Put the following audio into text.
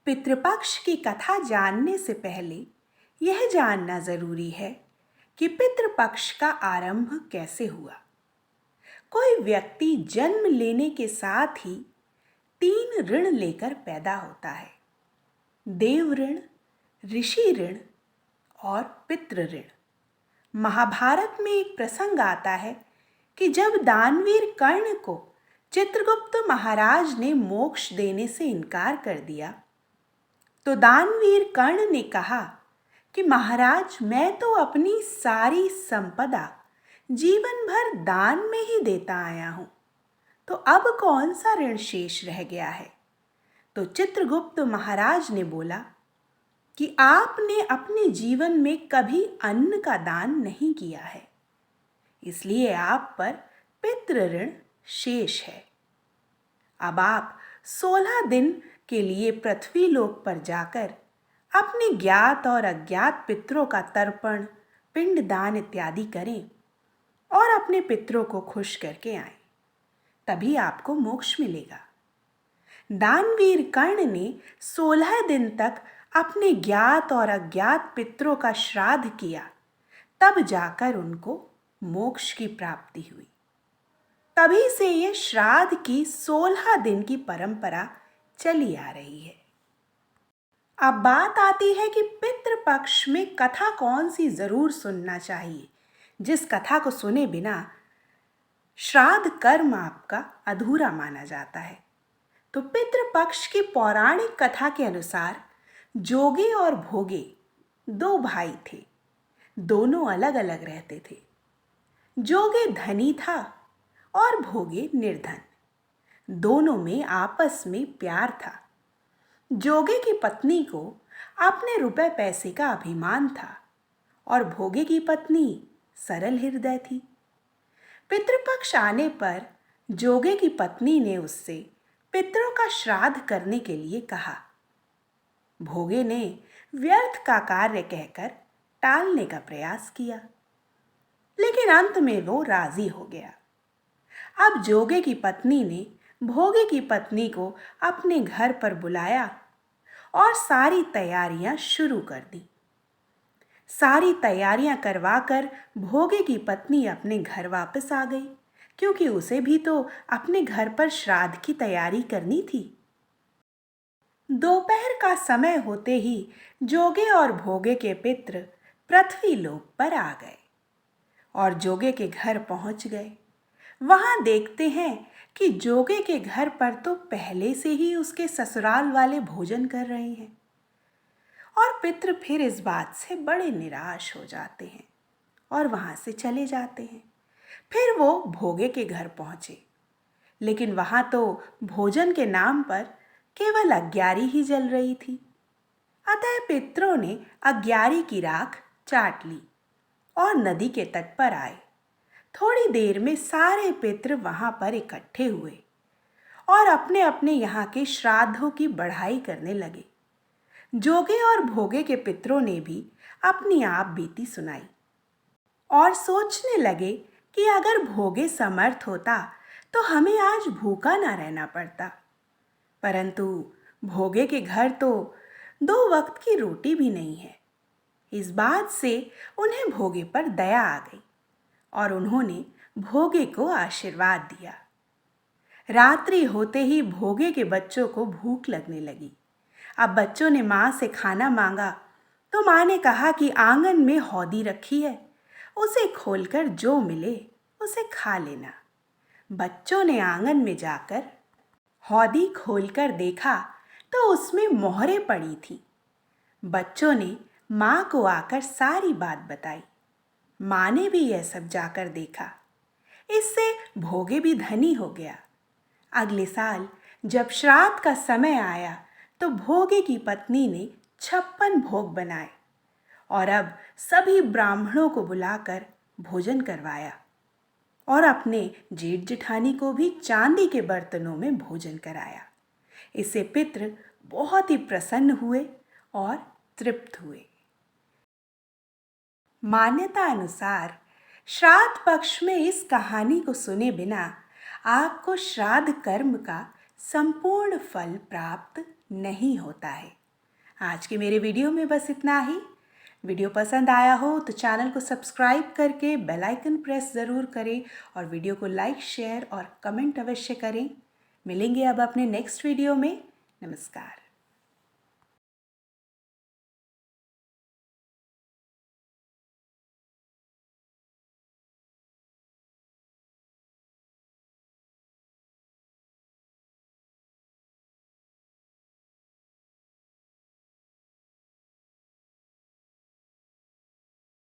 पितृपक्ष की कथा जानने से पहले यह जानना जरूरी है कि पितृपक्ष का आरंभ कैसे हुआ। कोई व्यक्ति जन्म लेने के साथ ही 3 ऋण लेकर पैदा होता है: देव ऋण, ऋषि ऋण और पितृ ऋण। महाभारत में एक प्रसंग आता है कि जब दानवीर कर्ण को चित्रगुप्त महाराज ने मोक्ष देने से इनकार कर दिया तो दानवीर कर्ण ने कहा कि महाराज, मैं तो अपनी सारी संपदा जीवन भर दान में ही देता आया हूं, तो अब कौन सा ऋण शेष रह गया है। तो चित्रगुप्त महाराज ने बोला कि आपने अपने जीवन में कभी अन्न का दान नहीं किया है, इसलिए आप पर पितृ ऋण शेष है। अब आप 16 दिन के लिए पृथ्वी लोक पर जाकर अपने ज्ञात और अज्ञात पितरों का तर्पण, पिंडदान इत्यादि करें और अपने पितरों को खुश करके आएं, तभी आपको मोक्ष मिलेगा। दानवीर कर्ण ने 16 दिन तक अपने ज्ञात और अज्ञात पितरों का श्राद्ध किया, तब जाकर उनको मोक्ष की प्राप्ति हुई। तभी से ये श्राद्ध की 16 दिन की परंपरा चली आ रही है। अब बात आती है कि पितृपक्ष में कथा कौन सी जरूर सुनना चाहिए, जिस कथा को सुने बिना श्राद्ध कर्म आपका अधूरा माना जाता है। तो पितृपक्ष की पौराणिक कथा के अनुसार जोगे और भोगे 2 भाई थे। दोनों अलग अलग रहते थे। जोगे धनी था और भोगे निर्धन। दोनों में आपस में प्यार था। जोगे की पत्नी को अपने रुपए पैसे का अभिमान था और भोगे की पत्नी सरल हृदय थी। पितृपक्ष आने पर जोगे की पत्नी ने उससे पितरों का श्राद्ध करने के लिए कहा। भोगे ने व्यर्थ का कार्य कहकर टालने का प्रयास किया, लेकिन अंत में वो राजी हो गया। अब जोगे की पत्नी ने भोगे की पत्नी को अपने घर पर बुलाया और सारी तैयारियां शुरू कर दी। सारी तैयारियां करवाकर भोगे की पत्नी अपने घर वापस आ गई, क्योंकि उसे भी तो अपने घर पर श्राद्ध की तैयारी करनी थी। दोपहर का समय होते ही जोगे और भोगे के पितर पृथ्वी लोक पर आ गए और जोगे के घर पहुंच गए। वहां देखते हैं कि जोगे के घर पर तो पहले से ही उसके ससुराल वाले भोजन कर रहे हैं और पितर फिर इस बात से बड़े निराश हो जाते हैं और वहां से चले जाते हैं। फिर वो भोगे के घर पहुंचे, लेकिन वहां तो भोजन के नाम पर केवल अग्यारी ही जल रही थी। अतः पितरों ने अग्यारी की राख चाट ली और नदी के तट पर आए। थोड़ी देर में सारे पितर वहां पर इकट्ठे हुए और अपने अपने यहाँ के श्राद्धों की बढ़ाई करने लगे। जोगे और भोगे के पितरों ने भी अपनी आप बीती सुनाई और सोचने लगे कि अगर भोगे समर्थ होता तो हमें आज भूखा ना रहना पड़ता, परंतु भोगे के घर तो 2 वक्त की रोटी भी नहीं है। इस बात से उन्हें भोगे पर दया आ गई और उन्होंने भोगे को आशीर्वाद दिया। रात्रि होते ही भोगे के बच्चों को भूख लगने लगी। अब बच्चों ने माँ से खाना मांगा तो माँ ने कहा कि आंगन में हौदी रखी है, उसे खोलकर जो मिले उसे खा लेना। बच्चों ने आंगन में जाकर हौदी खोलकर देखा तो उसमें मोहरें पड़ी थी। बच्चों ने माँ को आकर सारी बात बताई। माँ ने भी यह सब जाकर देखा। इससे भोगे भी धनी हो गया। अगले साल जब श्राद्ध का समय आया तो भोगे की पत्नी ने 56 भोग बनाए और अब सभी ब्राह्मणों को बुलाकर भोजन करवाया और अपने जेठ जेठानी को भी चांदी के बर्तनों में भोजन कराया। इससे पितर बहुत ही प्रसन्न हुए और तृप्त हुए। मान्यता अनुसार श्राद्ध पक्ष में इस कहानी को सुने बिना आपको श्राद्ध कर्म का संपूर्ण फल प्राप्त नहीं होता है। आज के मेरे वीडियो में बस इतना ही। वीडियो पसंद आया हो तो चैनल को सब्सक्राइब करके बेल आइकन प्रेस ज़रूर करें और वीडियो को लाइक, शेयर और कमेंट अवश्य करें। मिलेंगे अब अपने नेक्स्ट वीडियो में। नमस्कार।